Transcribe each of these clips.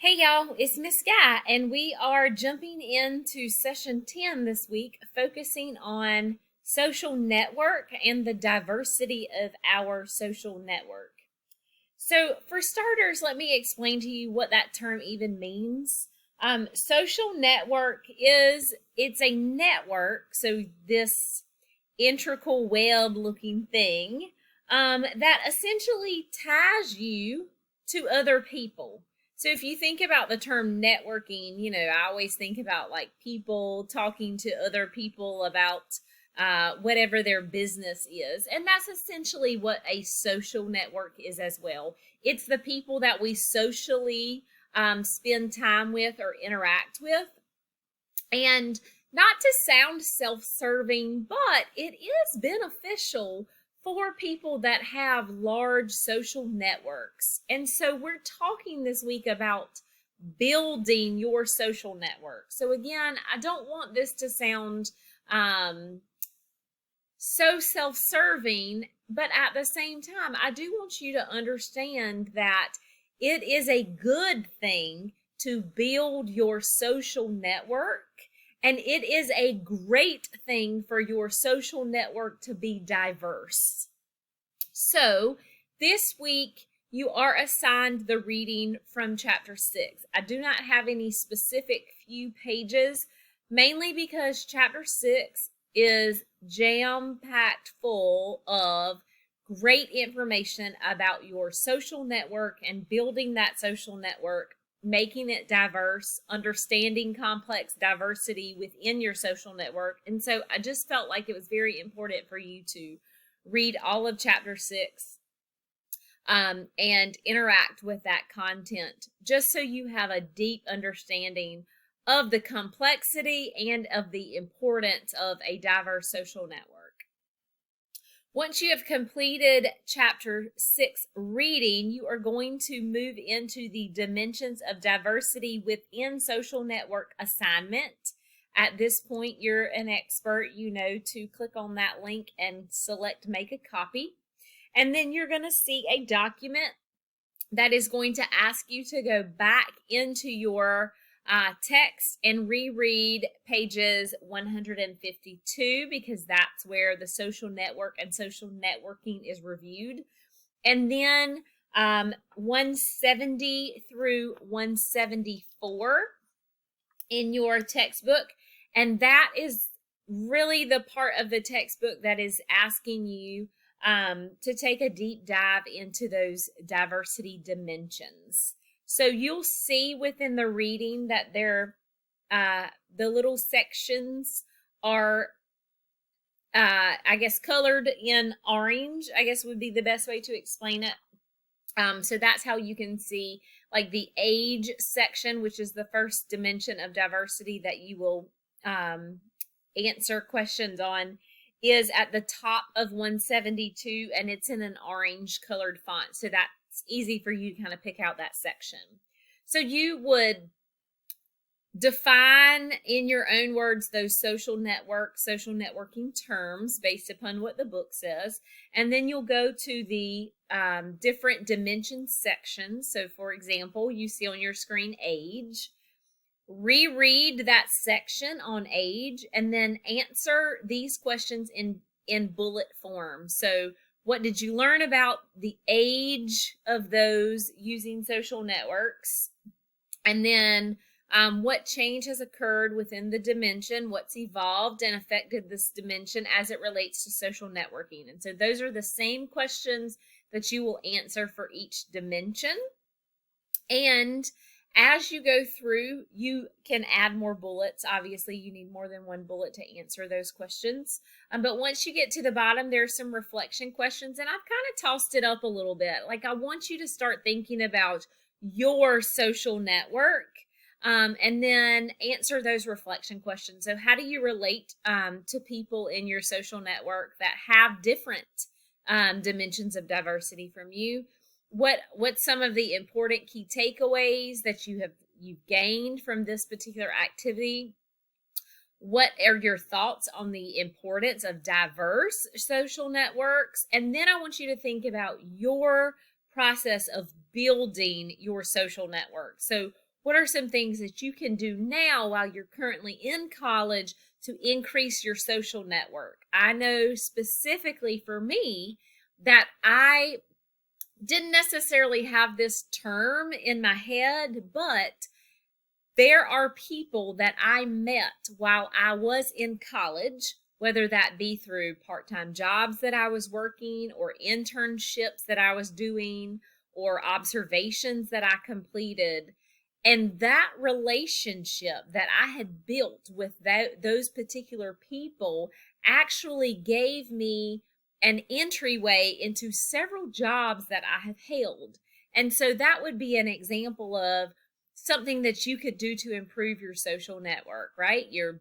Hey y'all, it's Miss Guy, and we are jumping into session 10 this week, focusing on social network and the diversity of our social network. So, for starters, let me explain to you what that term even means. Social network it's a network, so this integral web looking thing that essentially ties you to other people. So if you think about the term networking, I always think about like people talking to other people about whatever their business is. And that's essentially what a social network is as well. It's the people that we socially spend time with or interact with. And not to sound self-serving, but it is beneficial for people that have large social networks. And so we're talking this week about building your social network. So again, I don't want this to sound so self-serving, but at the same time, I do want you to understand that it is a good thing to build your social network. And it is a great thing for your social network to be diverse. So this week you are assigned the reading from chapter 6. I do not have any specific few pages, mainly because chapter 6 is jam-packed full of great information about your social network and building that social network, making it diverse, understanding complex diversity within your social network. And so I just felt like it was very important for you to read all of chapter 6 and interact with that content, just so you have a deep understanding of the complexity and of the importance of a diverse social network. Once you have completed chapter 6 reading, you are going to move into the dimensions of diversity within social network assignment. At this point, you're an expert. You know to click on that link and select make a copy. And then you're going to see a document that is going to ask you to go back into your text and reread pages 152, because that's where the social network and social networking is reviewed. And then 170 through 174 in your textbook. And that is really the part of the textbook that is asking you to take a deep dive into those diversity dimensions. So you'll see within the reading that the little sections are, I guess, colored in orange, I guess would be the best way to explain it. So that's how you can see like the age section, which is the first dimension of diversity that you will answer questions on, is at the top of 172, and it's in an orange colored font. So that's easy for you to kind of pick out that section. So you would define in your own words those social networking terms based upon what the book says, and then you'll go to the different dimensions sections. So for example, you see on your screen age. Reread that section on age and then answer these questions in bullet form. So what did you learn about the age of those using social networks? And then what change has occurred within the dimension? What's evolved and affected this dimension as it relates to social networking? And so those are the same questions that you will answer for each dimension. And as you go through, you can add more bullets. Obviously, you need more than one bullet to answer those questions. But once you get to the bottom, there's some reflection questions. And I've kind of tossed it up a little bit. Like, I want you to start thinking about your social network and then answer those reflection questions. So how do you relate to people in your social network that have different dimensions of diversity from you? What's some of the important key takeaways that you've gained from this particular activity? What are your thoughts on the importance of diverse social networks? And then I want you to think about your process of building your social network. So What are some things that you can do now while you're currently in college to increase your social network? I know specifically for me that I didn't necessarily have this term in my head, but there are people that I met while I was in college, whether that be through part-time jobs that I was working or internships that I was doing or observations that I completed. And that relationship that I had built with those particular people actually gave me an entryway into several jobs that I have held. And so that would be an example of something that you could do to improve your social network, right? You're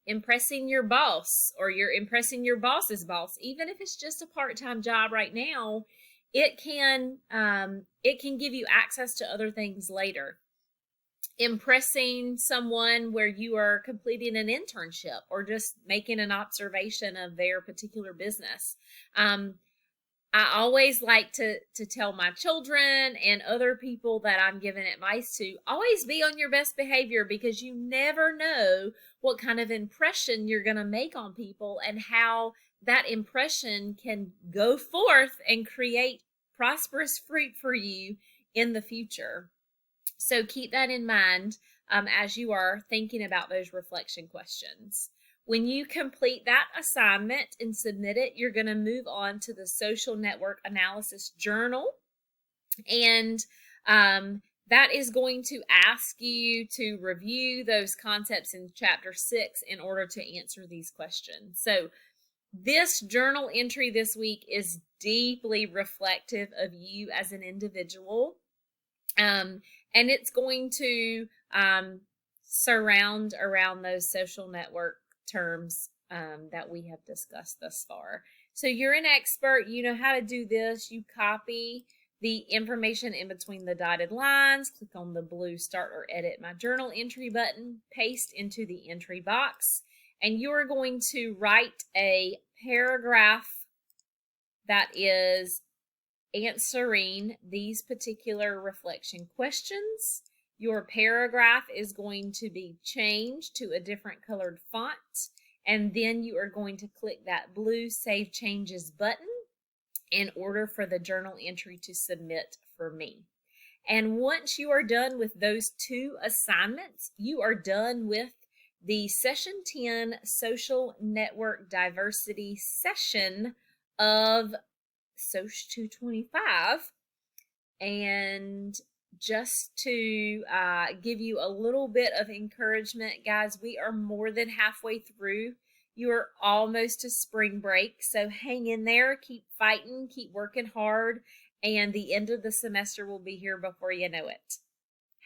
impressing your boss, or you're impressing your boss's boss, even if it's just a part-time job right now. It can give you access to other things later. Impressing someone where you are completing an internship or just making an observation of their particular business. I always like to tell my children and other people that I'm giving advice to, always be on your best behavior, because you never know what kind of impression you're going to make on people and how that impression can go forth and create prosperous fruit for you in the future. So keep that in mind as you are thinking about those reflection questions. When you complete that assignment and submit it, you're going to move on to the social network analysis journal. And that is going to ask you to review those concepts in chapter 6 in order to answer these questions. So this journal entry this week is deeply reflective of you as an individual. And it's going to surround around those social network terms that we have discussed thus far. So you're an expert, you know how to do this. You copy the information in between the dotted lines, click on the blue Start or Edit My Journal Entry button, paste into the entry box, and you're going to write a paragraph that is answering these particular reflection questions. Your paragraph is going to be changed to a different colored font, and then you are going to click that blue Save Changes button in order for the journal entry to submit for me. And once you are done with those 2 assignments, you are done with the Session 10 Social Network Diversity session of SOC 225. And just to give you a little bit of encouragement, guys, we are more than halfway through. You are almost to spring break, so hang in there, keep fighting, keep working hard, and the end of the semester will be here before you know it.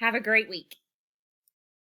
Have a great week.